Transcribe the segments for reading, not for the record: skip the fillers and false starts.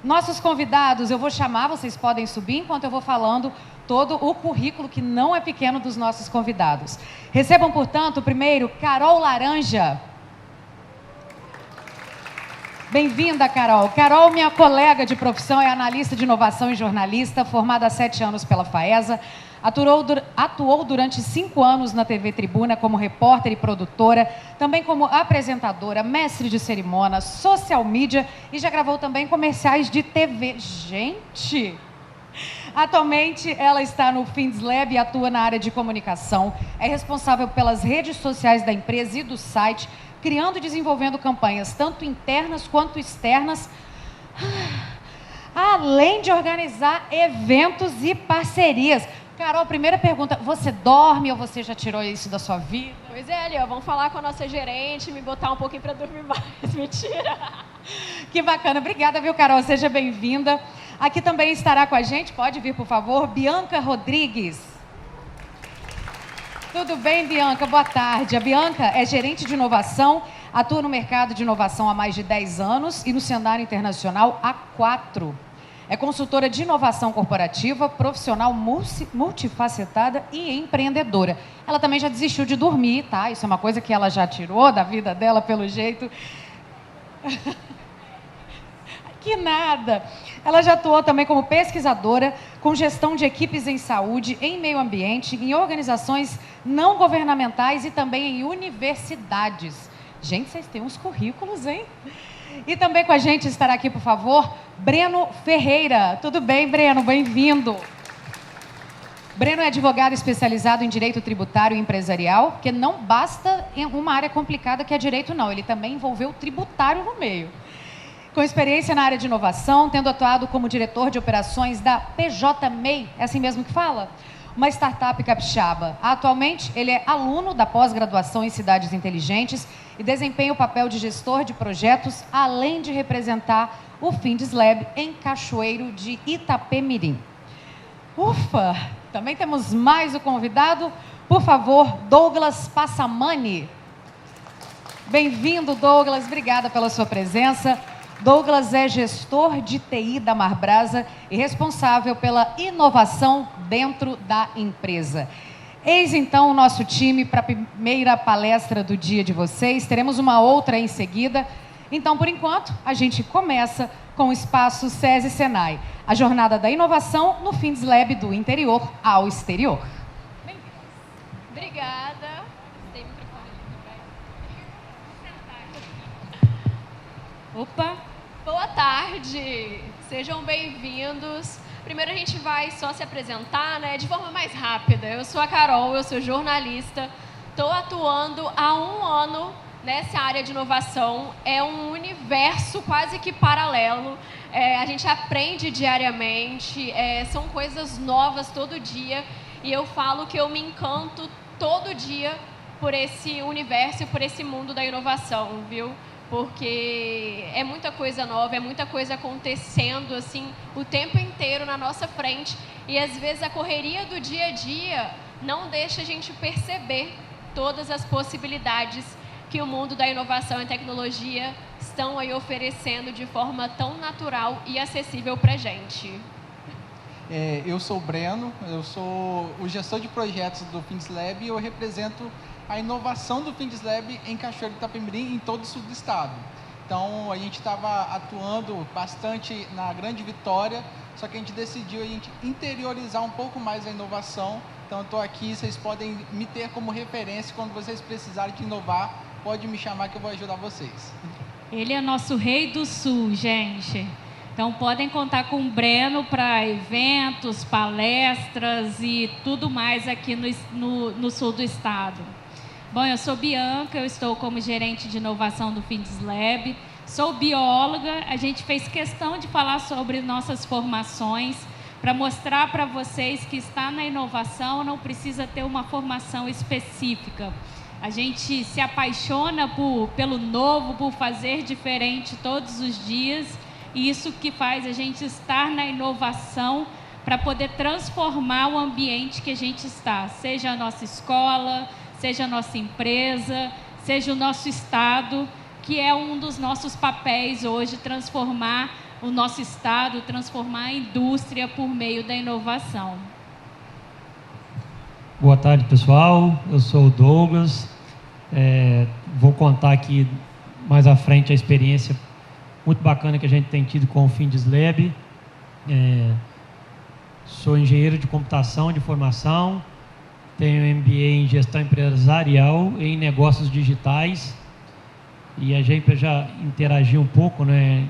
Nossos convidados, eu vou chamar, vocês podem subir enquanto eu vou falando todo o currículo, que não é pequeno, dos nossos convidados. Recebam, portanto, primeiro, Carol Laranja. Bem-vinda, Carol. Carol, minha colega de profissão, é analista de inovação e jornalista, formada há 7 anos pela FAESA. Atuou durante 5 anos na TV Tribuna como repórter e produtora, também como apresentadora, mestre de cerimônia, social media e já gravou também comerciais de TV. Gente! Atualmente, ela está no FindesLab e atua na área de comunicação. É responsável pelas redes sociais da empresa e do site, criando e desenvolvendo campanhas tanto internas quanto externas, além de organizar eventos e parcerias. Carol, primeira pergunta, você dorme ou você já tirou isso da sua vida? Pois é, Leo, vamos falar com a nossa gerente, me botar um pouquinho para dormir mais. Mentira! Que bacana, obrigada, viu, Carol? Seja bem-vinda. Aqui também estará com a gente, pode vir, por favor, Bianca Rodrigues. Tudo bem, Bianca? Boa tarde. A Bianca é gerente de inovação, atua no mercado de inovação há mais de 10 anos e no cenário internacional há 4. É consultora de inovação corporativa, profissional multifacetada e empreendedora. Ela também já desistiu de dormir, tá? Isso é uma coisa que ela já tirou da vida dela, pelo jeito. Que nada! Ela já atuou também como pesquisadora, com gestão de equipes em saúde, em meio ambiente, em organizações não governamentais e também em universidades. Gente, vocês têm uns currículos, hein? E também com a gente estará aqui, por favor, Breno Ferreira. Tudo bem, Breno? Bem-vindo. Breno é advogado especializado em direito tributário e empresarial, que não basta em uma área complicada que é direito, não. Ele também envolveu o tributário no meio. Com experiência na área de inovação, tendo atuado como diretor de operações da PJMEI, é assim mesmo que fala? Uma startup capixaba. Atualmente, ele é aluno da pós-graduação em cidades inteligentes e desempenha o papel de gestor de projetos, além de representar o FindesLab em Cachoeiro de Itapemirim. Ufa! Também temos mais o convidado. Por favor, Douglas Passamani. Bem-vindo, Douglas. Obrigada pela sua presença. Douglas é gestor de TI da Marbrasa e responsável pela inovação dentro da empresa. Eis então o nosso time para a primeira palestra do dia de vocês. Teremos uma outra em seguida. Então, por enquanto, a gente começa com o Espaço SESI Senai, a jornada da inovação no FindesLab do interior ao exterior. Obrigada. Tem microfone ali. Opa! Boa tarde! Sejam bem-vindos. Primeiro a gente vai só se apresentar, né, de forma mais rápida. Eu sou a Carol, eu sou jornalista. Estou atuando há 1 ano nessa área de inovação. É um universo quase que paralelo. A gente aprende diariamente, são coisas novas todo dia. E eu falo que eu me encanto todo dia por esse universo e por esse mundo da inovação, viu? Porque é muita coisa nova, é muita coisa acontecendo assim o tempo inteiro na nossa frente e às vezes a correria do dia a dia não deixa a gente perceber todas as possibilidades que o mundo da inovação e tecnologia estão aí oferecendo de forma tão natural e acessível para a gente. Eu sou o Breno, eu sou o gestor de projetos do FindesLab e eu represento a inovação do FindesLab em Cachoeiro de Itapemirim, em todo o sul do estado. Então, a gente estava atuando bastante na Grande Vitória, só que a gente decidiu interiorizar um pouco mais a inovação. Então, eu estou aqui, vocês podem me ter como referência quando vocês precisarem de inovar, pode me chamar que eu vou ajudar vocês. Ele é nosso rei do sul, gente. Então, podem contar com o Breno para eventos, palestras e tudo mais aqui no sul do estado. Bom, eu sou Bianca, eu estou como gerente de inovação do FindesLab. Sou bióloga, a gente fez questão de falar sobre nossas formações para mostrar para vocês que estar na inovação não precisa ter uma formação específica. A gente se apaixona pelo novo, por fazer diferente todos os dias. E isso que faz a gente estar na inovação para poder transformar o ambiente que a gente está, seja a nossa escola, seja a nossa empresa, seja o nosso estado, que é um dos nossos papéis hoje, transformar o nosso estado, transformar a indústria por meio da inovação. Boa tarde, pessoal. Eu sou o Douglas. Vou contar aqui mais à frente a experiência muito bacana que a gente tem tido com o FindesLab. Sou engenheiro de computação de formação, tenho MBA em gestão empresarial e em negócios digitais, e a gente já interagiu um pouco, né?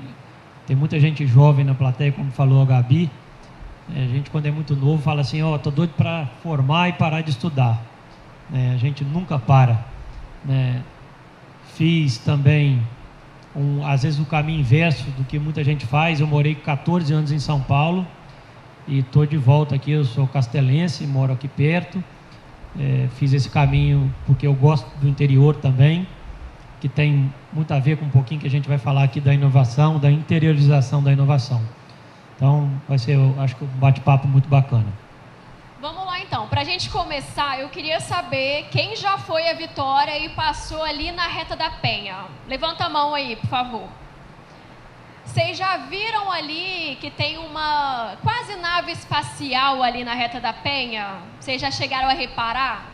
Tem muita gente jovem na plateia, como falou a Gabi. A gente, quando é muito novo, fala assim: ó, tô doido para formar e parar de estudar. A gente nunca para, né? Fiz também às vezes o caminho inverso do que muita gente faz. Eu morei 14 anos em São Paulo e estou de volta aqui. Eu sou castelense, moro aqui perto. Fiz esse caminho porque eu gosto do interior também, que tem muito a ver com um pouquinho que a gente vai falar aqui da inovação, da interiorização da inovação. Então, vai ser, eu acho que um bate-papo muito bacana. Vamos lá, então. Para a gente começar, eu queria saber quem já foi a Vitória e passou ali na Reta da Penha. Levanta a mão aí, por favor. Vocês já viram ali que tem uma quase nave espacial ali na Reta da Penha? Vocês já chegaram a reparar?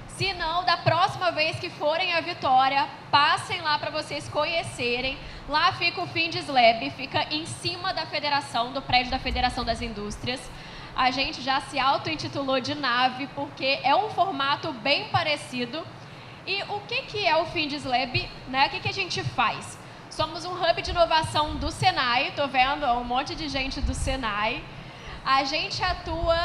Se não, da próxima vez que forem a Vitória, passem lá para vocês conhecerem. Lá fica o FindesLab, fica em cima da federação, do prédio da Federação das Indústrias. A gente já se auto-intitulou de nave porque é um formato bem parecido. E o que é o FindesLab, né? O que a gente faz? Somos um hub de inovação do Senai, estou vendo um monte de gente do Senai. A gente atua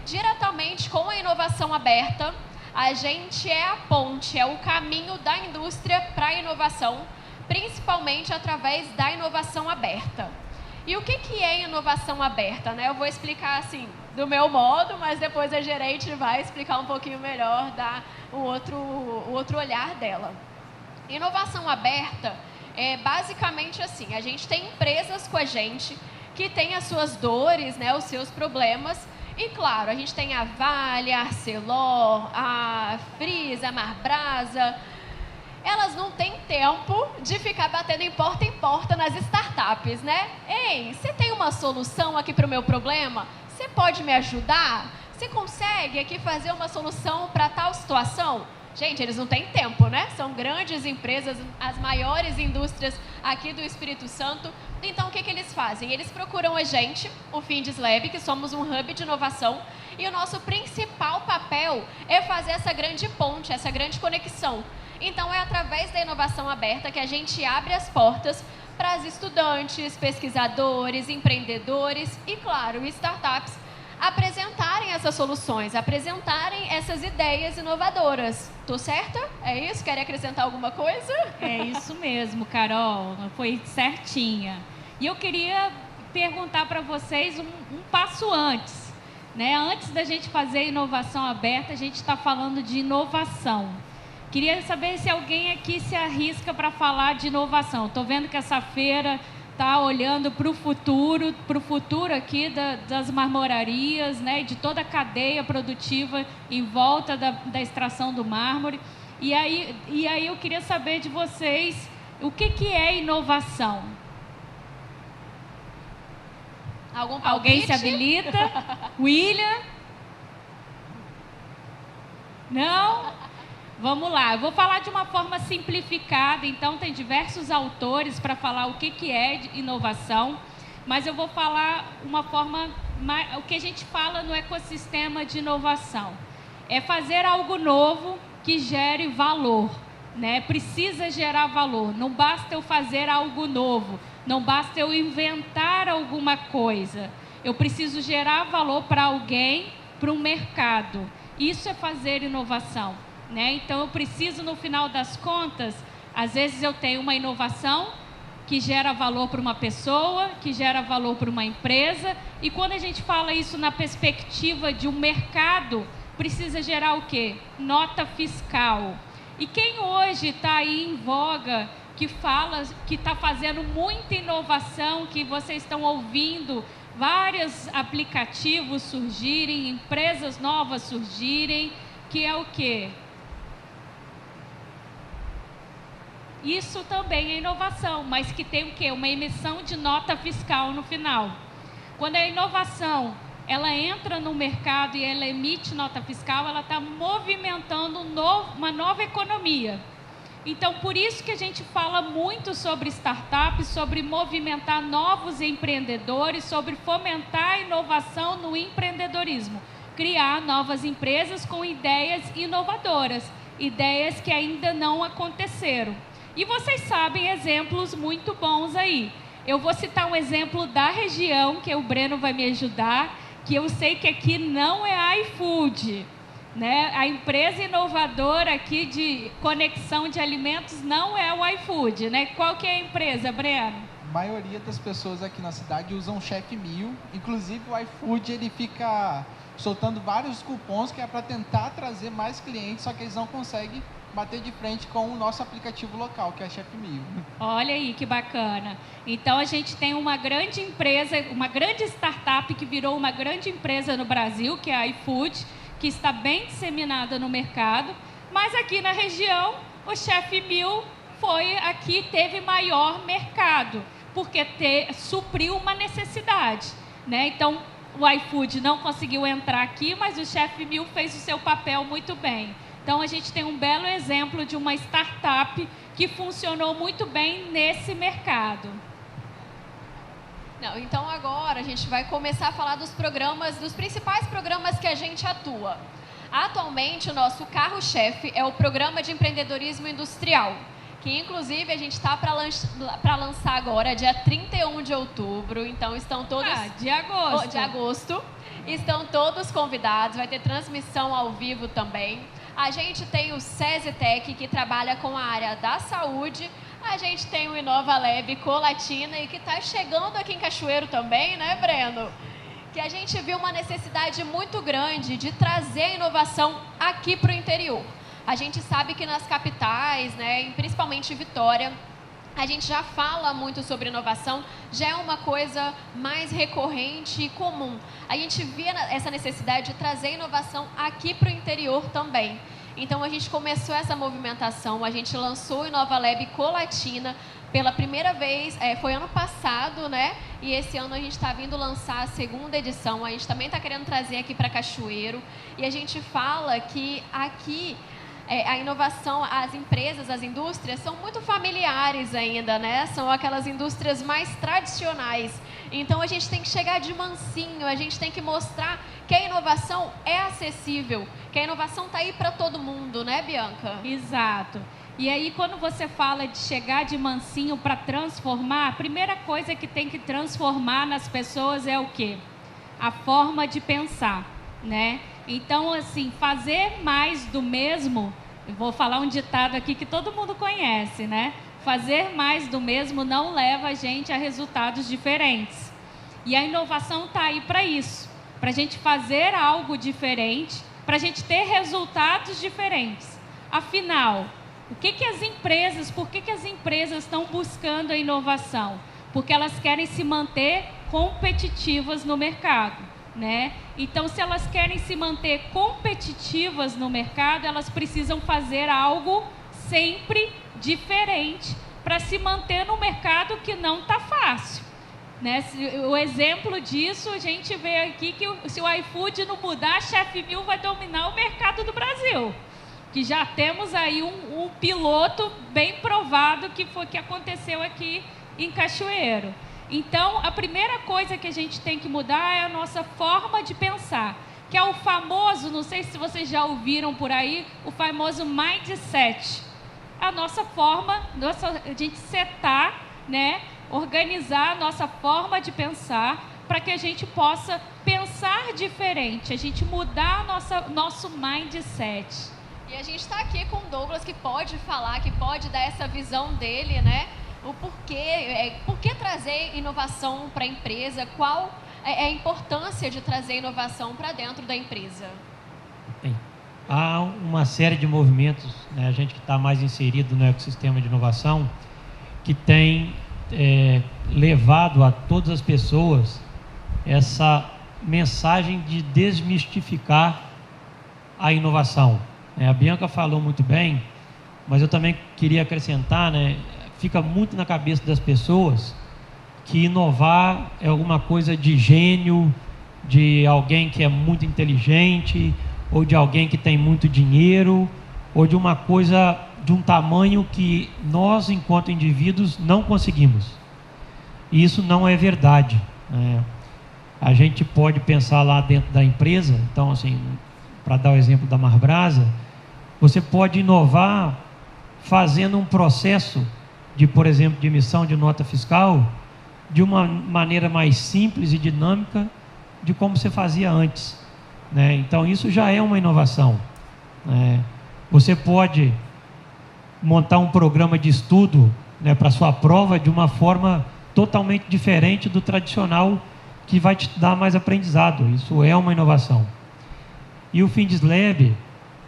diretamente com a inovação aberta. A gente é a ponte, é o caminho da indústria para a inovação, principalmente através da inovação aberta. E o que é inovação aberta, né? Eu vou explicar assim, do meu modo, mas depois a gerente vai explicar um pouquinho melhor, dar o outro olhar dela. Inovação aberta é basicamente assim: a gente tem empresas com a gente que têm as suas dores, né, os seus problemas. E claro, a gente tem a Vale, a Arcelor, a Frisa, a Marbrasa. Elas não têm tempo de ficar batendo em porta nas startups, né? Ei, você tem uma solução aqui para o meu problema? Você pode me ajudar? Você consegue aqui fazer uma solução para tal situação? Gente, eles não têm tempo, né? São grandes empresas, as maiores indústrias aqui do Espírito Santo. Então, o que eles fazem? Eles procuram a gente, o FindesLab, que somos um hub de inovação, e o nosso principal papel é fazer essa grande ponte, essa grande conexão. Então, é através da inovação aberta que a gente abre as portas para os estudantes, pesquisadores, empreendedores e, claro, startups apresentarem essas soluções, apresentarem essas ideias inovadoras. Tô certa? É isso? Querem acrescentar alguma coisa? É isso mesmo, Carol. Foi certinha. E eu queria perguntar para vocês um passo antes, né? Antes da gente fazer inovação aberta, a gente está falando de inovação. Queria saber se alguém aqui se arrisca para falar de inovação. Estou vendo que essa feira está olhando para o futuro aqui das marmorarias, né, de toda a cadeia produtiva em volta da extração do mármore. E aí eu queria saber de vocês o que é inovação. Alguém se habilita? William? Não? Vamos lá, eu vou falar de uma forma simplificada, então tem diversos autores para falar o que é inovação, mas eu vou falar uma forma, o que a gente fala no ecossistema de inovação. É fazer algo novo que gere valor, né? Precisa gerar valor, não basta eu fazer algo novo, não basta eu inventar alguma coisa, eu preciso gerar valor para alguém, para um mercado. Isso é fazer inovação. Né? Então, eu preciso, no final das contas, às vezes eu tenho uma inovação que gera valor para uma pessoa, que gera valor para uma empresa, e quando a gente fala isso na perspectiva de um mercado, precisa gerar o quê? Nota fiscal. E quem hoje está aí em voga, que fala, que está fazendo muita inovação, que vocês estão ouvindo vários aplicativos surgirem, empresas novas surgirem, que é o quê? isso também é inovação, mas que tem o quê? Uma emissão de nota fiscal no final. Quando a inovação ela entra no mercado e ela emite nota fiscal, ela está movimentando uma nova economia. Então, por isso que a gente fala muito sobre startups, sobre movimentar novos empreendedores, sobre fomentar a inovação no empreendedorismo. Criar novas empresas com ideias inovadoras, ideias que ainda não aconteceram. E vocês sabem exemplos muito bons aí. Eu vou citar um exemplo da região, que o Breno vai me ajudar, que eu sei que aqui não é iFood. Né? A empresa inovadora aqui de conexão de alimentos não é o iFood, né? Qual que é a empresa, Breno? A maioria das pessoas aqui na cidade usam o Chef Meal, inclusive o iFood ele fica soltando vários cupons que é para tentar trazer mais clientes, só que eles não conseguem bater de frente com o nosso aplicativo local, que é a Chef Meal. Olha aí que bacana. Então a gente tem uma grande empresa, uma grande startup que virou uma grande empresa no Brasil, que é a iFood, que está bem disseminada no mercado, mas aqui na região o Chef Meal teve maior mercado, porque supriu uma necessidade, né? Então o iFood não conseguiu entrar aqui, mas o Chef Meal fez o seu papel muito bem. Então a gente tem um belo exemplo de uma startup que funcionou muito bem nesse mercado. Não, então agora a gente vai começar a falar dos principais programas que a gente atua. Atualmente, o nosso carro-chefe é o Programa de Empreendedorismo Industrial, que inclusive a gente está para lançar agora, dia 31 de outubro, então estão todos... de agosto. Estão todos convidados, vai ter transmissão ao vivo também. A gente tem o SESI-Tech, que trabalha com a área da saúde. A gente tem o InovaLab Colatina e que está chegando aqui em Cachoeiro também, né, Breno? Que a gente viu uma necessidade muito grande de trazer a inovação aqui para o interior. A gente sabe que nas capitais, né, principalmente Vitória, a gente já fala muito sobre inovação, já é uma coisa mais recorrente e comum. A gente via essa necessidade de trazer inovação aqui para o interior também. Então, a gente começou essa movimentação, a gente lançou o InovaLab Colatina pela primeira vez, foi ano passado, né? E esse ano a gente está vindo lançar a segunda edição, a gente também está querendo trazer aqui para Cachoeiro. E a gente fala que aqui a inovação, as empresas, as indústrias são muito familiares ainda, né? São aquelas indústrias mais tradicionais. Então, a gente tem que chegar de mansinho, a gente tem que mostrar que a inovação é acessível, que a inovação está aí para todo mundo, né, Bianca? Exato. E aí, quando você fala de chegar de mansinho para transformar, a primeira coisa que tem que transformar nas pessoas é o quê? A forma de pensar, né? Então, assim, fazer mais do mesmo, eu vou falar um ditado aqui que todo mundo conhece, né? Fazer mais do mesmo não leva a gente a resultados diferentes. E a inovação está aí para isso, para a gente fazer algo diferente, para a gente ter resultados diferentes. Afinal, por que as empresas estão buscando a inovação? Porque elas querem se manter competitivas no mercado, né? Então, se elas querem se manter competitivas no mercado, elas precisam fazer algo sempre diferente para se manter no mercado que não está fácil, né? O exemplo disso, a gente vê aqui que se o iFood não mudar, a Chef Meal vai dominar o mercado do Brasil. Que já temos aí um piloto bem provado que aconteceu aqui em Cachoeiro. Então, a primeira coisa que a gente tem que mudar é a nossa forma de pensar, que é o famoso, não sei se vocês já ouviram por aí, o famoso mindset. A nossa forma, a gente setar, né, organizar a nossa forma de pensar para que a gente possa pensar diferente, a gente mudar nosso mindset. E a gente está aqui com o Douglas, que pode falar, que pode dar essa visão dele, né? O porquê, por que trazer inovação para a empresa? Qual é a importância de trazer inovação para dentro da empresa? Bem, há uma série de movimentos, né, a gente que está mais inserido no ecossistema de inovação, que tem levado a todas as pessoas essa mensagem de desmistificar a inovação. A Bianca falou muito bem mas eu também queria acrescentar, né, fica muito na cabeça das pessoas que inovar é alguma coisa de gênio, de alguém que é muito inteligente, ou de alguém que tem muito dinheiro, ou de uma coisa de um tamanho que nós, enquanto indivíduos, não conseguimos. E isso não é verdade, né? A gente pode pensar lá dentro da empresa, então, assim, para dar o exemplo da Marbrasa, você pode inovar fazendo um processo de, por exemplo, de emissão de nota fiscal de uma maneira mais simples e dinâmica de como você fazia antes, né? Então, isso já é uma inovação, né? Você pode montar um programa de estudo, né, para sua prova de uma forma totalmente diferente do tradicional, que vai te dar mais aprendizado. Isso é uma inovação. E o FindesLab,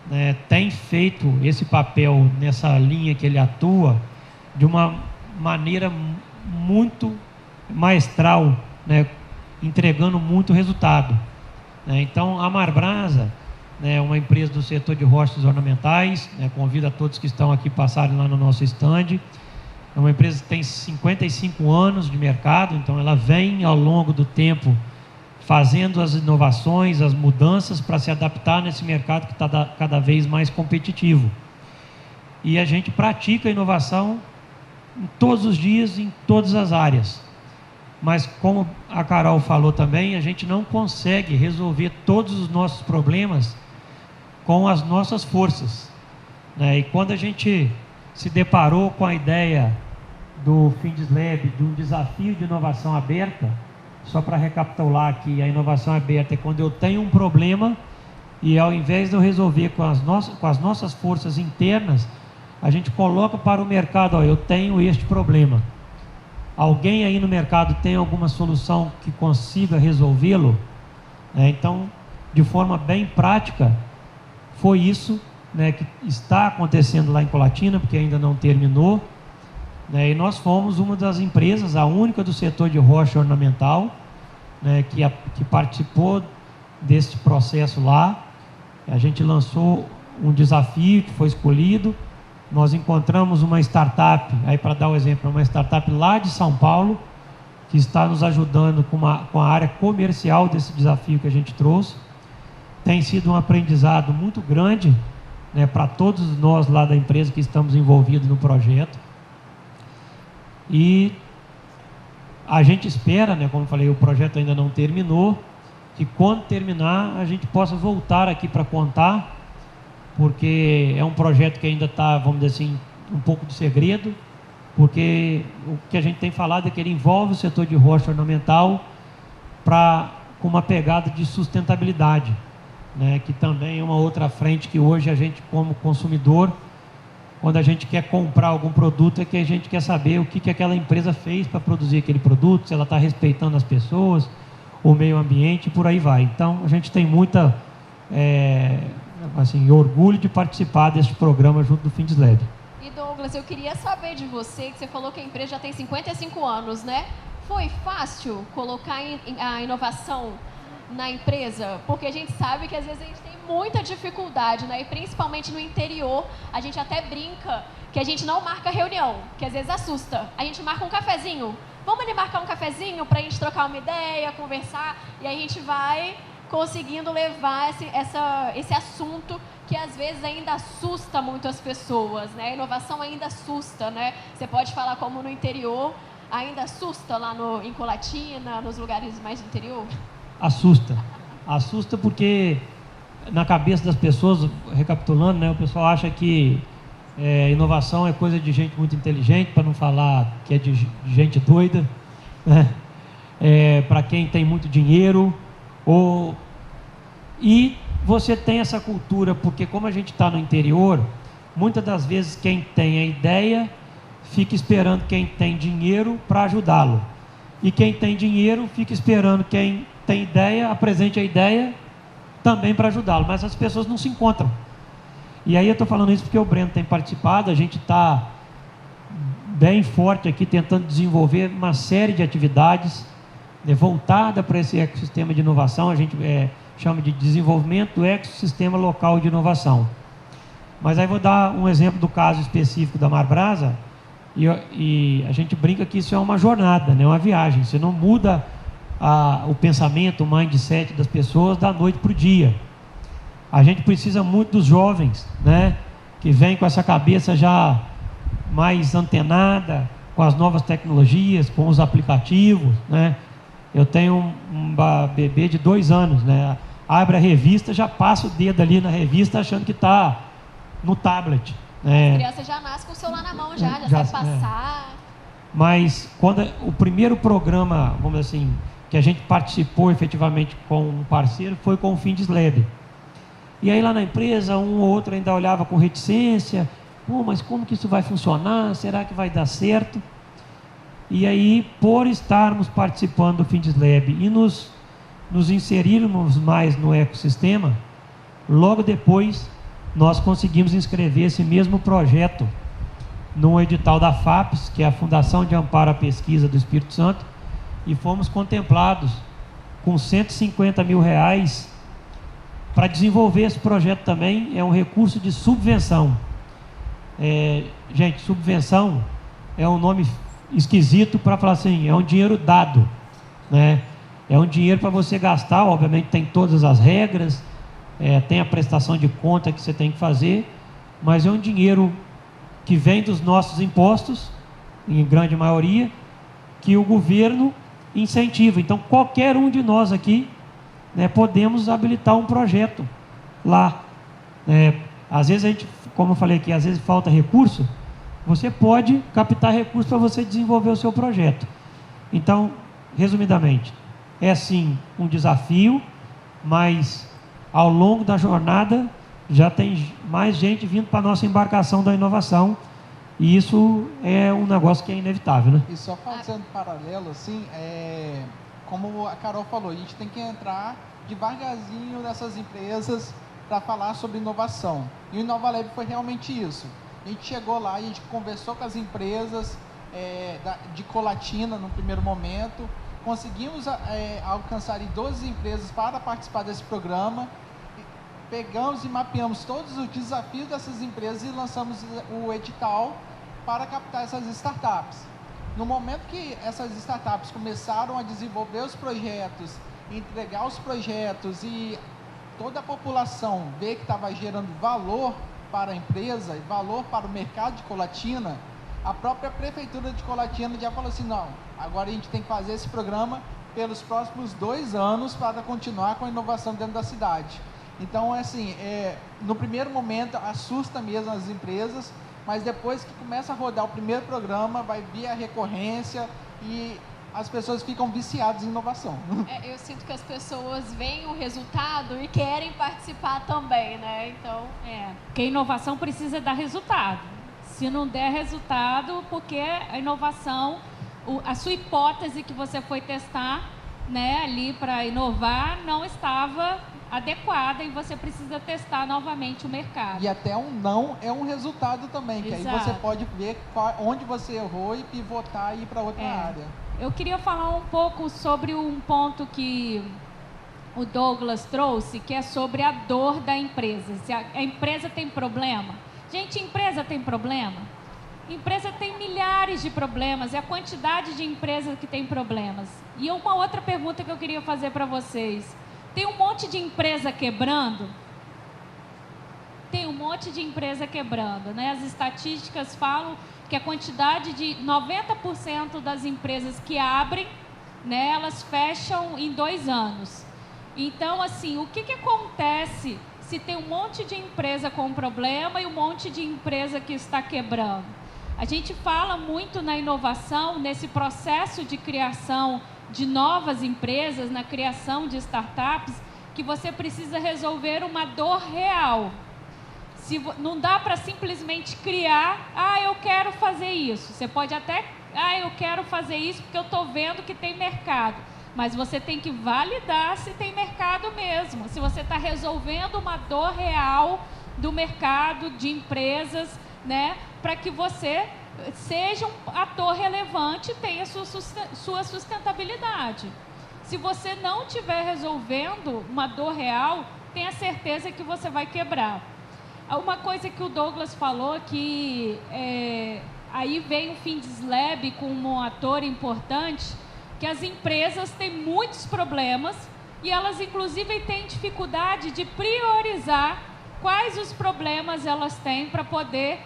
né, tem feito esse papel nessa linha que ele atua de uma maneira muito maestral, né, entregando muito resultado, né? Então, a Marbrasa, né, uma empresa do setor de rochas ornamentais, né, convido a todos que estão aqui passarem lá no nosso stand. É uma empresa que tem 55 anos de mercado, então ela vem ao longo do tempo fazendo as inovações, as mudanças para se adaptar nesse mercado que está cada vez mais competitivo. E a gente pratica a inovação todos os dias, em todas as áreas. Mas, como a Carol falou também, a gente não consegue resolver todos os nossos problemas com as nossas forças, né? E quando a gente se deparou com a ideia do FindesLab, de um desafio de inovação aberta, só para recapitular aqui, a inovação aberta é quando eu tenho um problema e, ao invés de eu resolver com as nossas forças internas, a gente coloca para o mercado: ó, eu tenho este problema. Alguém aí no mercado tem alguma solução que consiga resolvê-lo? Então, de forma bem prática, foi isso, né, que está acontecendo lá em Colatina, porque ainda não terminou, né? E nós fomos uma das empresas, a única do setor de rocha ornamental, né, que participou desse processo lá. A gente lançou um desafio que foi escolhido. Nós encontramos uma startup, aí para dar o exemplo, uma startup lá de São Paulo, que está nos ajudando com a área comercial desse desafio que a gente trouxe. Tem sido um aprendizado muito grande, né, para todos nós lá da empresa que estamos envolvidos no projeto. E a gente espera, né, como eu falei, o projeto ainda não terminou, que quando terminar a gente possa voltar aqui para contar, porque é um projeto que ainda está, vamos dizer assim, um pouco de segredo, porque o que a gente tem falado é que ele envolve o setor de rocha ornamental com uma pegada de sustentabilidade, né, que também é uma outra frente que hoje a gente, como consumidor, quando a gente quer comprar algum produto, é que a gente quer saber o que aquela empresa fez para produzir aquele produto, se ela está respeitando as pessoas, o meio ambiente, e por aí vai. Então, a gente tem muita orgulho de participar desse programa junto do FindesLab. E Douglas, eu queria saber de você, que você falou que a empresa já tem 55 anos, né? Foi fácil colocar a inovação na empresa? Porque a gente sabe que às vezes a gente tem muita dificuldade, né? E principalmente no interior, a gente até brinca que a gente não marca reunião, que às vezes assusta. A gente marca um cafezinho. Vamos ali marcar um cafezinho para a gente trocar uma ideia, conversar, e aí a gente vai conseguindo levar esse assunto que às vezes ainda assusta muito as pessoas, né? A inovação ainda assusta, né? Você pode falar como no interior, ainda assusta lá em Colatina, nos lugares mais do interior? Assusta. Assusta porque na cabeça das pessoas, recapitulando, né, o pessoal acha que inovação é coisa de gente muito inteligente, para não falar que é de gente doida, né? Para quem tem muito dinheiro, e você tem essa cultura, porque como a gente está no interior, muitas das vezes quem tem a ideia fica esperando quem tem dinheiro para ajudá-lo, e quem tem dinheiro fica esperando quem tem ideia, apresente a ideia também para ajudá-lo, mas as pessoas não se encontram. E aí eu estou falando isso porque o Breno tem participado, a gente está bem forte aqui tentando desenvolver uma série de atividades, né, voltada para esse ecossistema de inovação. A gente chama de desenvolvimento do ecossistema local de inovação. Mas aí vou dar um exemplo do caso específico da Marbrasa, e a gente brinca que isso é uma jornada, né? Uma viagem. Você não muda o pensamento, o mindset das pessoas da noite para o dia. A gente precisa muito dos jovens, né? Que vêm com essa cabeça já mais antenada, com as novas tecnologias, com os aplicativos, né? Eu tenho um bebê de 2 anos, né? Abre a revista, já passa o dedo ali na revista achando que está no tablet. A criança já nasce com o celular na mão, já sabe passar. Mas quando o primeiro programa, vamos dizer assim, que a gente participou efetivamente com um parceiro, foi com o FindesLab. E aí lá na empresa, um ou outro ainda olhava com reticência, mas como que isso vai funcionar? Será que vai dar certo? E aí, por estarmos participando do FindesLab e nos inserirmos mais no ecossistema, logo depois nós conseguimos inscrever esse mesmo projeto no edital da FAPES, que é a Fundação de Amparo à Pesquisa do Espírito Santo, e fomos contemplados com R$150 mil para desenvolver esse projeto também. É um recurso de subvenção. Gente, subvenção é um nome esquisito para falar assim, é um dinheiro dado, né? É um dinheiro para você gastar, obviamente tem todas as regras, tem a prestação de conta que você tem que fazer, mas é um dinheiro que vem dos nossos impostos, em grande maioria, que o governo incentiva. Então, qualquer um de nós aqui, né, podemos habilitar um projeto lá. Às vezes a gente, como eu falei aqui, às vezes falta recurso, você pode captar recurso para você desenvolver o seu projeto. Então, resumidamente, é sim um desafio, mas ao longo da jornada já tem mais gente vindo para a nossa embarcação da inovação, e isso é um negócio que é inevitável, né? E só fazendo paralelo, assim, como a Carol falou, a gente tem que entrar devagarzinho nessas empresas para falar sobre inovação. E o InovaLab foi realmente isso. A gente chegou lá, a gente conversou com as empresas de Colatina no primeiro momento, conseguimos alcançar 12 empresas para participar desse programa, pegamos e mapeamos todos os desafios dessas empresas e lançamos o edital para captar essas startups. No momento que essas startups começaram a desenvolver os projetos, entregar os projetos e toda a população ver que estava gerando valor para a empresa e valor para o mercado de Colatina, a própria prefeitura de Colatina já falou assim, não, agora a gente tem que fazer esse programa pelos próximos 2 anos para continuar com a inovação dentro da cidade. Então, assim, no primeiro momento assusta mesmo as empresas, mas depois que começa a rodar o primeiro programa, vai vir a recorrência e as pessoas ficam viciadas em inovação. Eu sinto que as pessoas veem o resultado e querem participar também, né? Então, porque a inovação precisa dar resultado. Se não der resultado, porque a inovação, a sua hipótese que você foi testar, né, ali para inovar, não estava adequada e você precisa testar novamente o mercado. E até um não é um resultado também, que Exato. aí você pode ver onde você errou e pivotar e ir para outra área. Eu queria falar um pouco sobre um ponto que o Douglas trouxe, que é sobre a dor da empresa. Se a empresa tem problema. Gente, empresa tem problema? Empresa tem milhares de problemas, é a quantidade de empresas que tem problemas. E uma outra pergunta que eu queria fazer para vocês. Tem um monte de empresa quebrando? Tem um monte de empresa quebrando, né? As estatísticas falam que a quantidade de 90% das empresas que abrem, né, elas fecham em 2 anos. Então, assim, o que acontece se tem um monte de empresa com problema e um monte de empresa que está quebrando? A gente fala muito na inovação, nesse processo de criação de novas empresas, na criação de startups, que você precisa resolver uma dor real. Não dá para simplesmente criar, eu quero fazer isso. Você pode até, eu quero fazer isso porque eu estou vendo que tem mercado. Mas você tem que validar se tem mercado mesmo. Se você está resolvendo uma dor real do mercado, de empresas, né, para que você seja um ator relevante e tenha sua sustentabilidade. Se você não estiver resolvendo uma dor real, tenha certeza que você vai quebrar. Uma coisa que o Douglas falou, que aí vem o FindesLab como um ator importante, que as empresas têm muitos problemas e elas, inclusive, têm dificuldade de priorizar quais os problemas elas têm para poder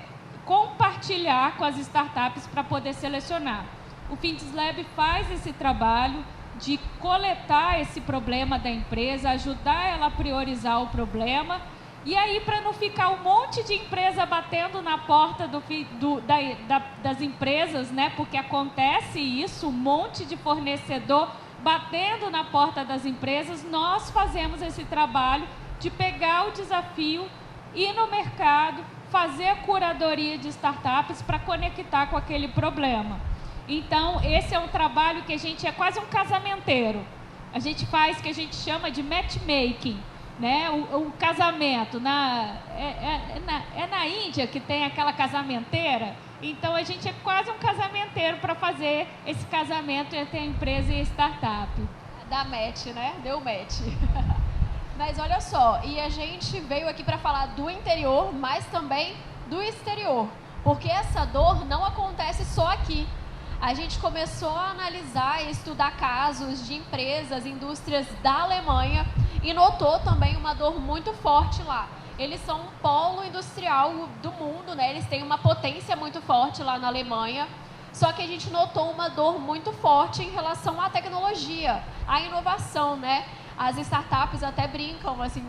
compartilhar com as startups para poder selecionar. O FindesLab faz esse trabalho de coletar esse problema da empresa, ajudar ela a priorizar o problema, e aí, para não ficar um monte de empresa batendo na porta das empresas, né? Porque acontece isso, um monte de fornecedor batendo na porta das empresas, nós fazemos esse trabalho de pegar o desafio, ir no mercado, fazer a curadoria de startups para conectar com aquele problema. Então, esse é um trabalho que a gente é quase um casamenteiro. A gente faz o que a gente chama de matchmaking, né? O casamento. É na Índia que tem aquela casamenteira. Então, a gente é quase um casamenteiro para fazer esse casamento entre a empresa e a startup. Dá match, né? Deu match. Mas olha só, e a gente veio aqui para falar do interior, mas também do exterior. Porque essa dor não acontece só aqui. A gente começou a analisar e estudar casos de empresas, indústrias da Alemanha e notou também uma dor muito forte lá. Eles são um polo industrial do mundo, né? Eles têm uma potência muito forte lá na Alemanha, só que a gente notou uma dor muito forte em relação à tecnologia, à inovação, né? As startups até brincam, assim,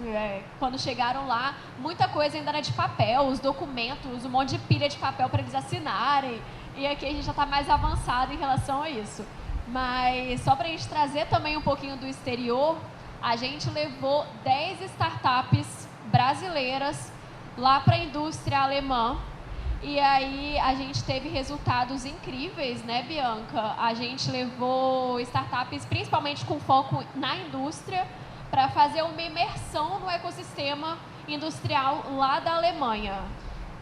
quando chegaram lá, muita coisa ainda era de papel, os documentos, um monte de pilha de papel para eles assinarem. E aqui a gente já está mais avançado em relação a isso. Mas só para a gente trazer também um pouquinho do exterior, a gente levou 10 startups brasileiras lá para a indústria alemã. E aí a gente teve resultados incríveis, né, Bianca? A gente levou startups principalmente com foco na indústria para fazer uma imersão no ecossistema industrial lá da Alemanha.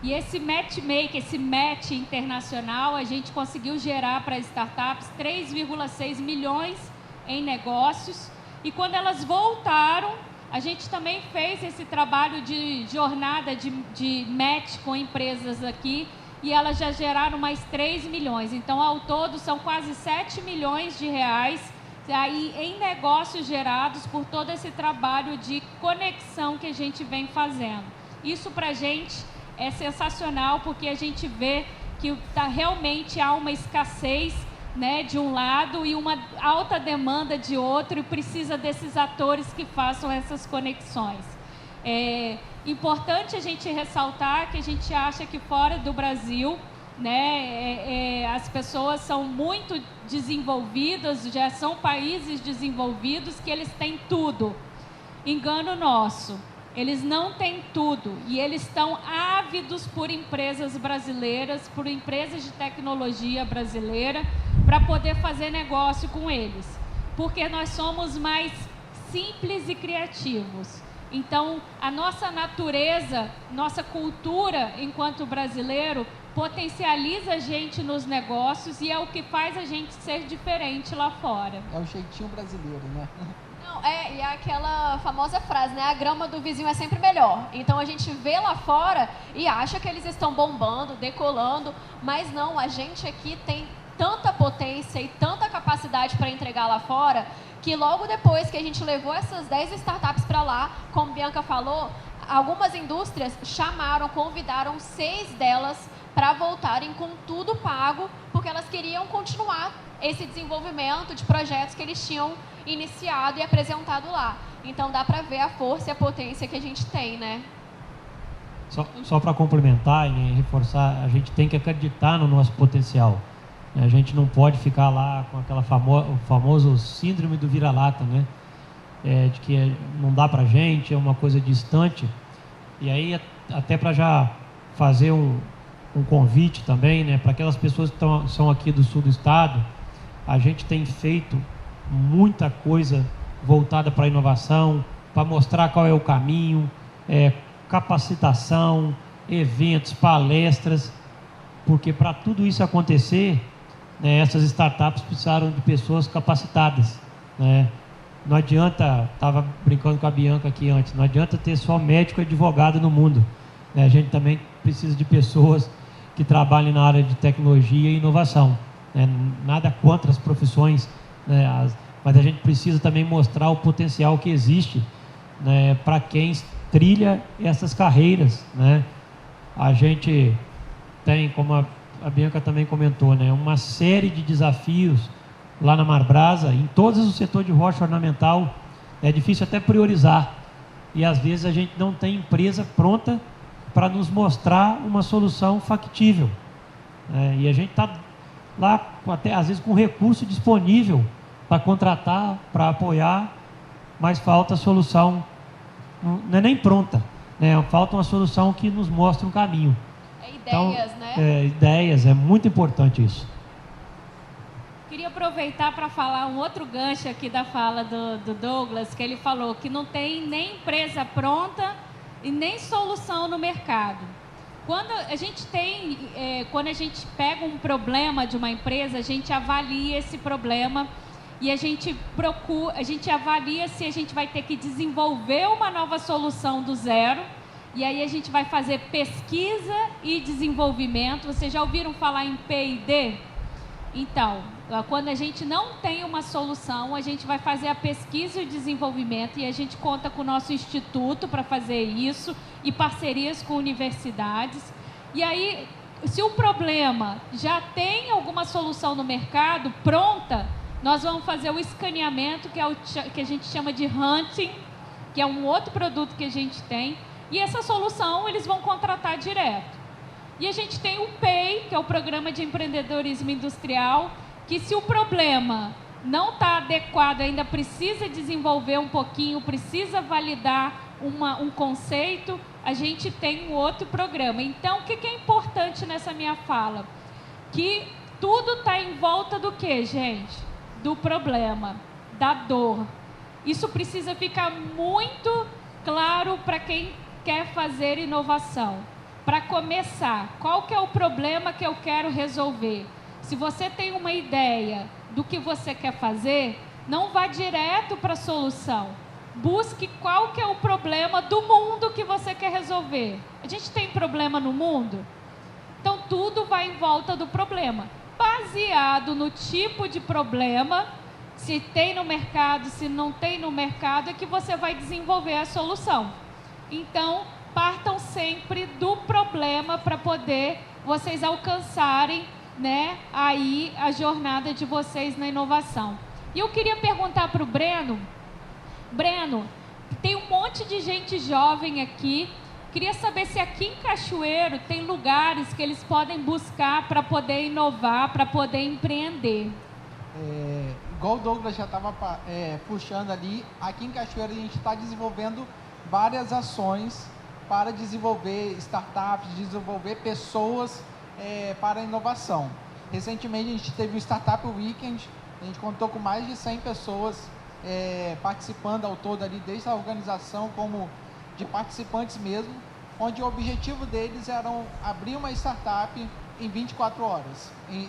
E esse matchmaking, esse match internacional, a gente conseguiu gerar para as startups 3,6 milhões em negócios. E quando elas voltaram, a gente também fez esse trabalho de jornada de match com empresas aqui, e elas já geraram mais 3 milhões. Então, ao todo, são quase 7 milhões de reais aí em negócios gerados por todo esse trabalho de conexão que a gente vem fazendo. Isso para a gente é sensacional, porque a gente vê que realmente há uma escassez, né, de um lado e uma alta demanda de outro, e precisa desses atores que façam essas conexões. É importante a gente ressaltar que a gente acha que fora do Brasil, né, as pessoas são muito desenvolvidas, já são países desenvolvidos que eles têm tudo. Engano nosso. Eles não têm tudo e eles estão ávidos por empresas brasileiras, por empresas de tecnologia brasileira, para poder fazer negócio com eles. Porque nós somos mais simples e criativos. Então, a nossa natureza, nossa cultura enquanto brasileiro, potencializa a gente nos negócios e é o que faz a gente ser diferente lá fora. É o jeitinho brasileiro, né? E é aquela famosa frase, né? A grama do vizinho é sempre melhor. Então a gente vê lá fora e acha que eles estão bombando, decolando, mas não, a gente aqui tem tanta potência e tanta capacidade para entregar lá fora, que logo depois que a gente levou essas 10 startups para lá, como a Bianca falou, algumas indústrias chamaram, convidaram 6 delas para voltarem com tudo pago, porque elas queriam continuar esse desenvolvimento de projetos que eles tinham iniciado e apresentado lá. Então dá para ver a força e a potência que a gente tem, né? Só para complementar e reforçar, a gente tem que acreditar no nosso potencial. A gente não pode ficar lá com aquela o famoso síndrome do vira-lata, né? De que não dá para a gente, é uma coisa distante. E aí, até para já fazer um convite também, né, para aquelas pessoas que são aqui do sul do estado, a gente tem feito muita coisa voltada para a inovação, para mostrar qual é o caminho, capacitação, eventos, palestras, porque para tudo isso acontecer, né, essas startups precisaram de pessoas capacitadas, né? Não adianta, estava brincando com a Bianca aqui antes, não adianta ter só médico e advogado no mundo. A gente também precisa de pessoas que trabalhem na área de tecnologia e inovação. Nada contra as profissões, mas a gente precisa também mostrar o potencial que existe, para quem trilha essas carreiras. A gente tem, como a Bianca também comentou, uma série de desafios lá na Marbrasa, em todos os setores de rocha ornamental. É difícil até priorizar, e às vezes a gente não tem empresa pronta para nos mostrar uma solução factível. E a gente está lá, até às vezes com recurso disponível para contratar, para apoiar, mas falta a solução, não é nem pronta, falta uma solução que nos mostre um caminho. Ideias, então, ideias, é muito importante isso. Queria aproveitar para falar um outro gancho aqui da fala do Douglas, que ele falou que não tem nem empresa pronta e nem solução no mercado. Quando a gente pega um problema de uma empresa, a gente avalia esse problema e a gente avalia se a gente vai ter que desenvolver uma nova solução do zero, e aí a gente vai fazer pesquisa e desenvolvimento. Vocês já ouviram falar em P&D? Então, quando a gente não tem uma solução, a gente vai fazer a pesquisa e o desenvolvimento, e a gente conta com o nosso instituto para fazer isso, e parcerias com universidades. E aí, se o problema já tem alguma solução no mercado pronta, nós vamos fazer o escaneamento, que a gente chama de hunting, que é um outro produto que a gente tem, e essa solução eles vão contratar direto. E a gente tem o PEI, que é o Programa de Empreendedorismo Industrial, que se o problema não está adequado, ainda precisa desenvolver um pouquinho, precisa validar um conceito, a gente tem um outro programa. Então, o que é importante nessa minha fala? Que tudo está em volta do quê, gente? Do problema, da dor. Isso precisa ficar muito claro para quem quer fazer inovação. Para começar, qual que é o problema que eu quero resolver? Se você tem uma ideia do que você quer fazer, não vá direto para a solução. Busque qual que é o problema do mundo que você quer resolver. A gente tem problema no mundo? Então, tudo vai em volta do problema. Baseado no tipo de problema, se tem no mercado, se não tem no mercado, é que você vai desenvolver a solução. Então, partam sempre do problema para poder vocês alcançarem, aí a jornada de vocês na inovação. E eu queria perguntar para o Breno, tem um monte de gente jovem aqui, queria saber se aqui em Cachoeiro tem lugares que eles podem buscar para poder inovar, para poder empreender. Igual o Douglas já estava puxando ali, aqui em Cachoeiro a gente está desenvolvendo várias ações para desenvolver startups, desenvolver pessoas para a inovação. Recentemente a gente teve o Startup Weekend, a gente contou com mais de 100 pessoas participando ao todo ali, desde a organização como de participantes mesmo, onde o objetivo deles era abrir uma startup em 24 horas, em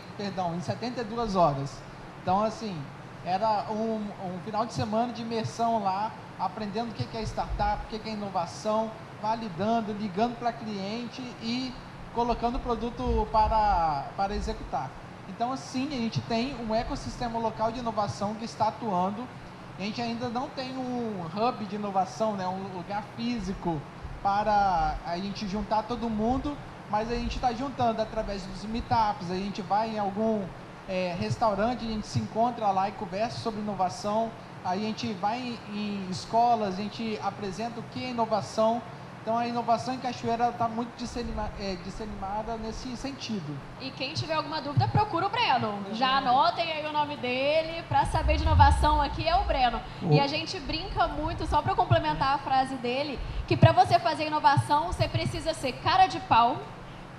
72 horas. Então, assim, era um final de semana de imersão lá, aprendendo o que é startup, o que é inovação, validando, ligando para cliente e colocando o produto para executar. Então, assim, a gente tem um ecossistema local de inovação que está atuando. A gente ainda não tem um hub de inovação, um lugar físico para a gente juntar todo mundo, mas a gente está juntando através dos meetups. A gente vai em algum restaurante, a gente se encontra lá e conversa sobre inovação. A gente vai em escolas, a gente apresenta o que é inovação. Então, a inovação em Cachoeira está muito disseminada nesse sentido. E quem tiver alguma dúvida, procura o Breno. Já anotem aí o nome dele. Para saber de inovação aqui é o Breno. E a gente brinca muito, só para complementar a frase dele, que para você fazer inovação, você precisa ser cara de pau,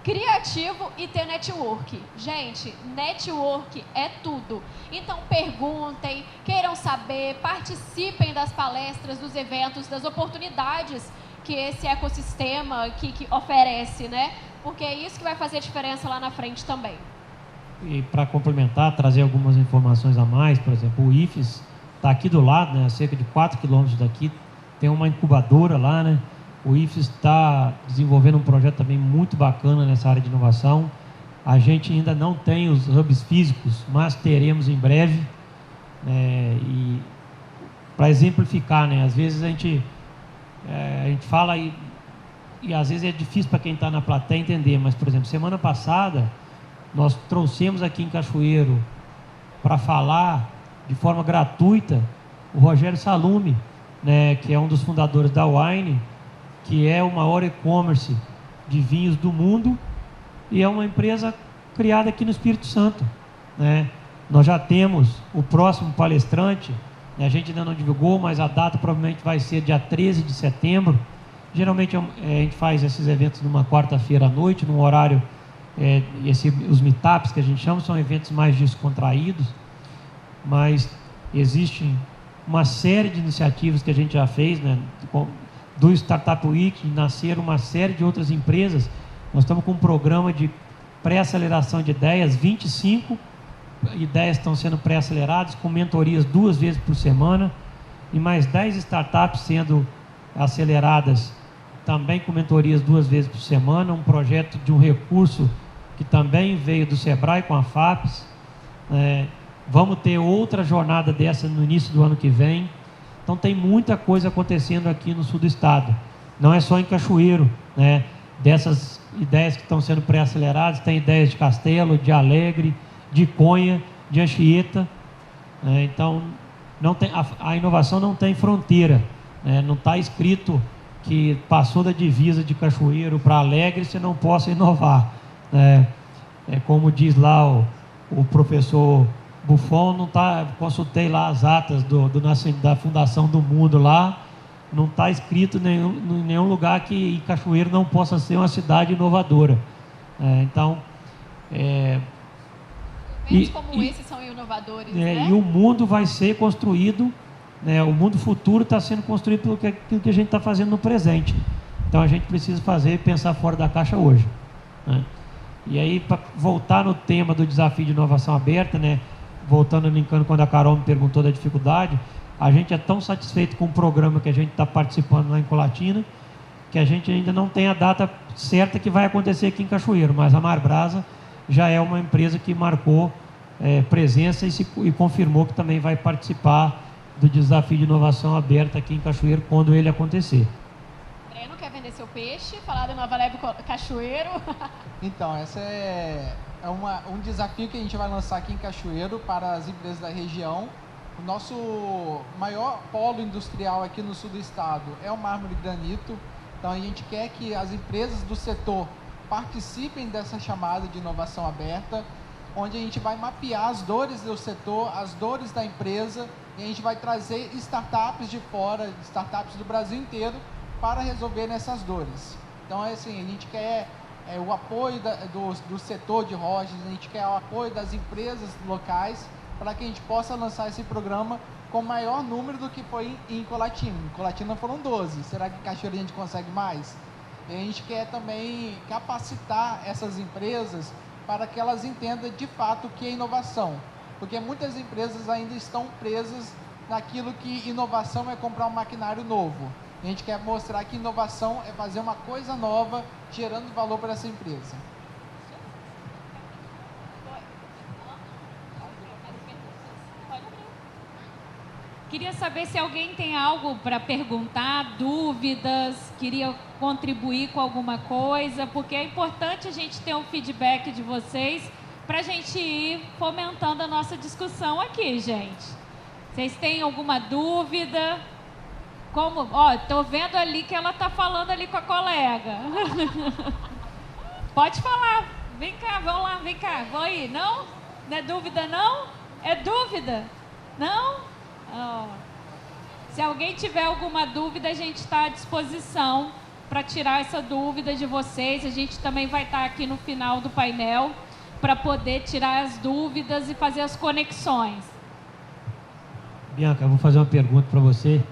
criativo e ter network. Gente, network é tudo. Então, perguntem, queiram saber, participem das palestras, dos eventos, das oportunidades que esse ecossistema que oferece, Porque é isso que vai fazer diferença lá na frente também. E para complementar, trazer algumas informações a mais, por exemplo, o IFES está aqui do lado, a cerca de 4 quilômetros daqui, tem uma incubadora lá, O IFES está desenvolvendo um projeto também muito bacana nessa área de inovação. A gente ainda não tem os hubs físicos, mas teremos em breve. E para exemplificar, né, às vezes a gente fala e às vezes é difícil para quem está na plateia entender, mas, por exemplo, semana passada nós trouxemos aqui em Cachoeiro para falar de forma gratuita o Rogério Salume, né, que é um dos fundadores da Wine, que é o maior e-commerce de vinhos do mundo e é uma empresa criada aqui no Espírito Santo, né? Nós já temos o próximo palestrante, né? A gente ainda não divulgou, mas a data provavelmente vai ser dia 13 de setembro. Geralmente a gente faz esses eventos numa quarta-feira à noite, num horário, os meetups que a gente chama, são eventos mais descontraídos, mas existem uma série de iniciativas que a gente já fez, né? Do Startup Week, nasceram uma série de outras empresas. Nós estamos com um programa de pré-aceleração de ideias, 25 ideias estão sendo pré-aceleradas, com mentorias 2 vezes por semana, e mais 10 startups sendo aceleradas, também com mentorias 2 vezes por semana, um projeto de um recurso que também veio do Sebrae com a FAPES. Vamos ter outra jornada dessa no início do ano que vem. Então tem muita coisa acontecendo aqui no sul do estado. Não é só em Cachoeiro, né? Dessas ideias que estão sendo pré-aceleradas, tem ideias de Castelo, de Alegre, de Conha, de Anchieta. Então não tem, a inovação não tem fronteira, né? Não está escrito que passou da divisa de Cachoeiro para Alegre você não possa inovar, né? Como diz lá o professor Buffon, não tá, consultei lá as atas da fundação do mundo lá, não está escrito em nenhum lugar que Cachoeiro não possa ser uma cidade inovadora. Então, eventos como esses são inovadores, né? E o mundo vai ser construído, né? O mundo futuro está sendo construído pelo que a gente está fazendo no presente. Então a gente precisa pensar fora da caixa hoje, né? E aí, para voltar no tema do desafio de inovação aberta, né? Voltando, linkando quando a Carol me perguntou da dificuldade, a gente é tão satisfeito com o programa que a gente está participando lá em Colatina, que a gente ainda não tem a data certa que vai acontecer aqui em Cachoeiro, mas a Marbrasa já é uma empresa que marcou presença e confirmou que também vai participar do desafio de inovação aberta aqui em Cachoeiro quando ele acontecer. Breno, quer vender seu peixe? Falar da Nova Lab Cachoeiro? Então, essa é um desafio que a gente vai lançar aqui em Cachoeiro para as empresas da região. O nosso maior polo industrial aqui no sul do estado é o mármore e granito. Então a gente quer que as empresas do setor participem dessa chamada de inovação aberta, onde a gente vai mapear as dores do setor, as dores da empresa, e a gente vai trazer startups de fora, startups do Brasil inteiro, para resolver essas dores. Então, assim, a gente quer o apoio do setor de rochas, a gente quer o apoio das empresas locais, para que a gente possa lançar esse programa com maior número do que foi em Colatina. Em Colatina foram 12, será que em Cachoeiro a gente consegue mais? E a gente quer também capacitar essas empresas para que elas entendam de fato o que é inovação, porque muitas empresas ainda estão presas naquilo que inovação é comprar um maquinário novo. A gente quer mostrar que inovação é fazer uma coisa nova, gerando valor para essa empresa. Queria saber se alguém tem algo para perguntar, dúvidas, queria contribuir com alguma coisa, porque é importante a gente ter um feedback de vocês para a gente ir fomentando a nossa discussão aqui, gente. Vocês têm alguma dúvida? Tô vendo ali que ela tá falando ali com a colega. Pode falar. Vem cá, vamos lá, vem cá. Vou aí. Não? Não é dúvida, não? É dúvida? Não? Se alguém tiver alguma dúvida, a gente está à disposição para tirar essa dúvida de vocês. A gente também vai estar aqui no final do painel para poder tirar as dúvidas e fazer as conexões. Bianca, eu vou fazer uma pergunta para você,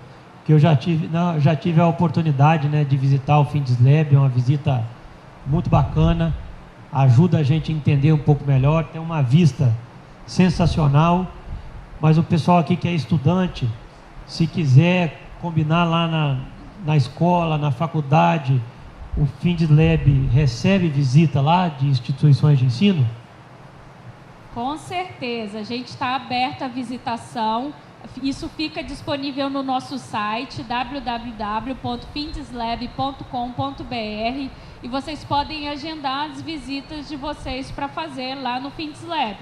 que eu já tive a oportunidade, né, de visitar o FindesLab, é uma visita muito bacana, ajuda a gente a entender um pouco melhor, tem uma vista sensacional. Mas o pessoal aqui que é estudante, se quiser combinar lá na escola, na faculdade, o FindLab recebe visita lá de instituições de ensino? Com certeza, a gente está aberto à visitação. Isso fica disponível no nosso site www.findislab.com.br e vocês podem agendar as visitas de vocês para fazer lá no FindSlab.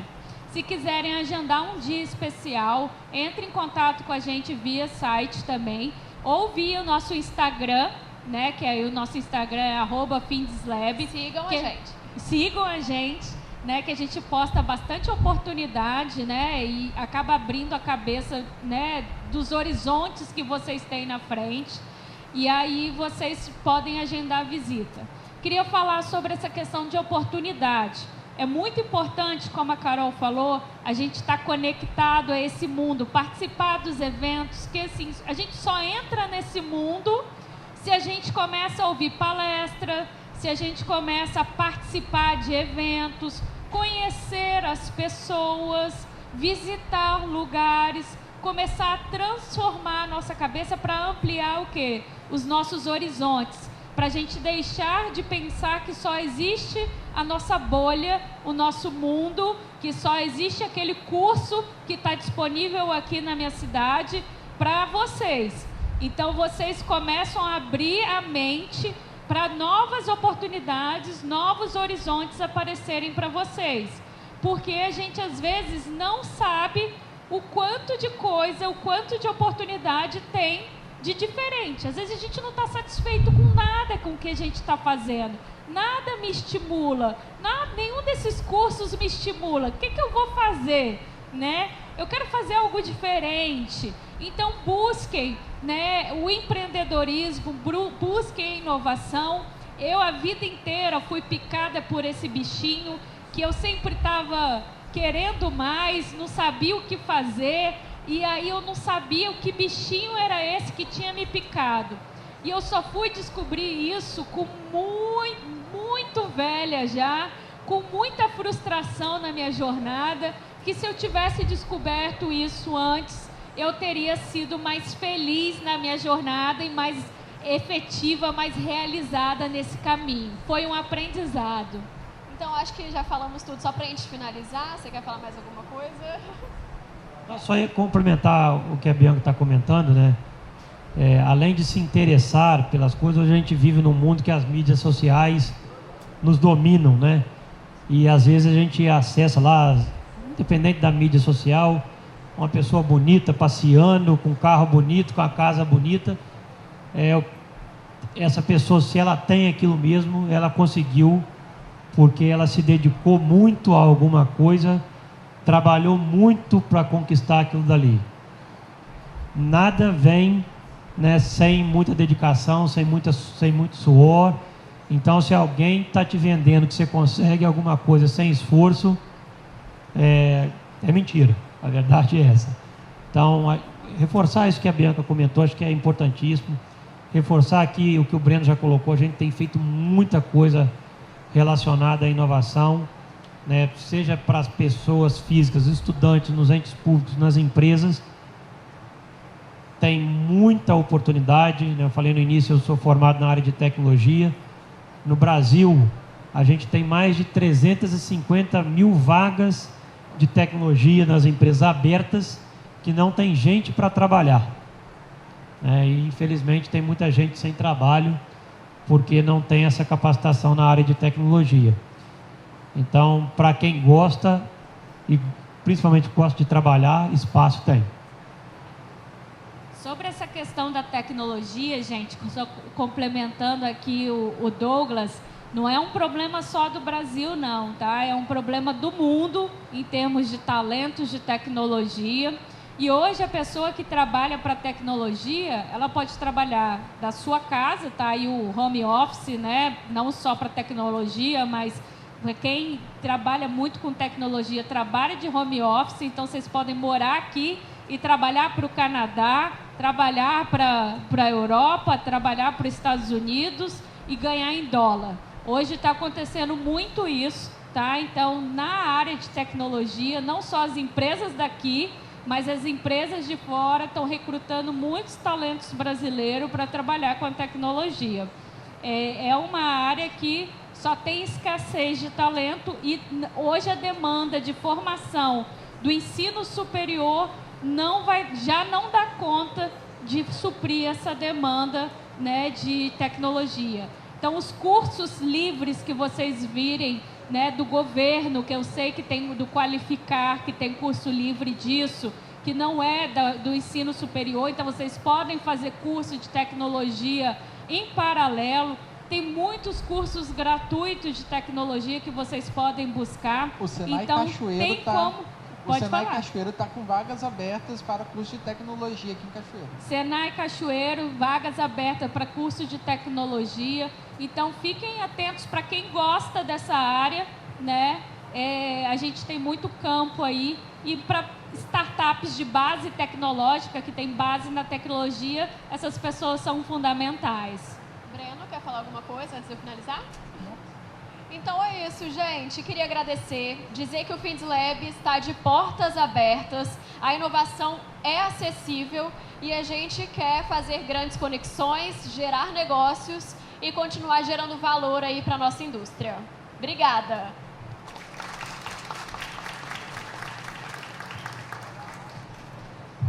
Se quiserem agendar um dia especial, entre em contato com a gente via site também ou via o nosso Instagram, né, que aí o nosso Instagram é @FindSlab. Sigam a gente. Sigam a gente, né, que a gente posta bastante oportunidade, né, e acaba abrindo a cabeça, né, dos horizontes que vocês têm na frente. E aí vocês podem agendar a visita. Queria falar sobre essa questão de oportunidade. É muito importante, como a Carol falou, a gente estar conectado a esse mundo, participar dos eventos, que assim, a gente só entra nesse mundo se a gente começa a ouvir palestra, se a gente começa a participar de eventos, conhecer as pessoas, visitar lugares, começar a transformar a nossa cabeça para ampliar o quê? Os nossos horizontes, para a gente deixar de pensar que só existe a nossa bolha, o nosso mundo, que só existe aquele curso que está disponível aqui na minha cidade para vocês. Então, vocês começam a abrir a mente para novas oportunidades, novos horizontes aparecerem para vocês. Porque a gente, às vezes, não sabe o quanto de coisa, o quanto de oportunidade tem de diferente. Às vezes, a gente não está satisfeito com nada com o que a gente está fazendo. Nada me estimula, nenhum desses cursos me estimula. O que eu vou fazer, né? Eu quero fazer algo diferente. Então, busquem, né, o empreendedorismo, busquem a inovação. Eu, a vida inteira, fui picada por esse bichinho, que eu sempre estava querendo mais, não sabia o que fazer, e aí eu não sabia o que bichinho era esse que tinha me picado. E eu só fui descobrir isso com muito velha já, com muita frustração na minha jornada, que se eu tivesse descoberto isso antes, eu teria sido mais feliz na minha jornada e mais efetiva, mais realizada nesse caminho. Foi um aprendizado. Então, acho que já falamos tudo. Só para a gente finalizar, você quer falar mais alguma coisa? Só ia complementar o que a Bianca está comentando, né? Além de se interessar pelas coisas, hoje a gente vive num mundo que as mídias sociais nos dominam, né? E às vezes a gente acessa lá, independente da mídia social, uma pessoa bonita passeando, com um carro bonito, com a casa bonita. Essa pessoa, se ela tem aquilo mesmo, ela conseguiu, porque ela se dedicou muito a alguma coisa, trabalhou muito para conquistar aquilo dali. Nada vem, né, sem muita dedicação, sem muito suor. Então, se alguém está te vendendo que você consegue alguma coisa sem esforço, é mentira. A verdade é essa. Então, reforçar isso que a Bianca comentou, acho que é importantíssimo. Reforçar aqui o que o Breno já colocou, a gente tem feito muita coisa relacionada à inovação, né, seja para as pessoas físicas, estudantes, nos entes públicos, nas empresas. Tem muita oportunidade, né? Eu falei no início, eu sou formado na área de tecnologia. No Brasil, a gente tem mais de 350 mil vagas de tecnologia nas empresas abertas que não tem gente para trabalhar. E infelizmente tem muita gente sem trabalho porque não tem essa capacitação na área de tecnologia. Então, para quem gosta e principalmente gosta de trabalhar, espaço tem. Sobre essa questão da tecnologia, gente, só complementando aqui o Douglas, não é um problema só do Brasil, não, tá? É um problema do mundo em termos de talentos de tecnologia. E hoje a pessoa que trabalha para tecnologia, ela pode trabalhar da sua casa, tá? Aí o home office, né? Não só para tecnologia, mas quem trabalha muito com tecnologia trabalha de home office, então vocês podem morar aqui e trabalhar para o Canadá, trabalhar para a Europa, trabalhar para os Estados Unidos e ganhar em dólar. Hoje está acontecendo muito isso, tá? Então, na área de tecnologia, não só as empresas daqui, mas as empresas de fora estão recrutando muitos talentos brasileiros para trabalhar com a tecnologia. É uma área que só tem escassez de talento e hoje a demanda de formação do ensino superior já não dá conta de suprir essa demanda, né, de tecnologia. Então, os cursos livres que vocês virem, né, do governo, que eu sei que tem do Qualificar, que tem curso livre disso, que não é do ensino superior, então vocês podem fazer curso de tecnologia em paralelo. Tem muitos cursos gratuitos de tecnologia que vocês podem buscar. O Senai então, Cachoeiro tem como... O Senai Cachoeiro está com vagas abertas para curso de tecnologia aqui em Cachoeiro. Senai Cachoeiro, vagas abertas para curso de tecnologia. Então, fiquem atentos para quem gosta dessa área, né? A gente tem muito campo aí. E para startups de base tecnológica, que tem base na tecnologia, essas pessoas são fundamentais. Breno, quer falar alguma coisa antes de eu finalizar? Então é isso, gente. Queria agradecer, dizer que o FindsLab está de portas abertas, a inovação é acessível e a gente quer fazer grandes conexões, gerar negócios e continuar gerando valor aí para a nossa indústria. Obrigada!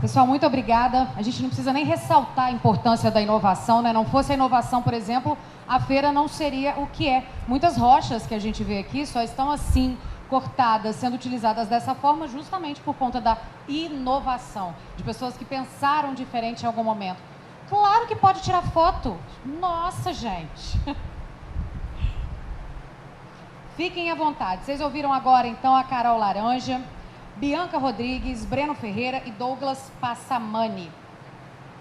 Pessoal, muito obrigada. A gente não precisa nem ressaltar a importância da inovação, né? Não fosse a inovação, por exemplo, a feira não seria o que é. Muitas rochas que a gente vê aqui só estão assim, cortadas, sendo utilizadas dessa forma justamente por conta da inovação, de pessoas que pensaram diferente em algum momento. Claro que pode tirar foto. Nossa, gente. Fiquem à vontade. Vocês ouviram agora, então, a Carol Laranja, Bianca Rodrigues, Breno Ferreira e Douglas Passamani.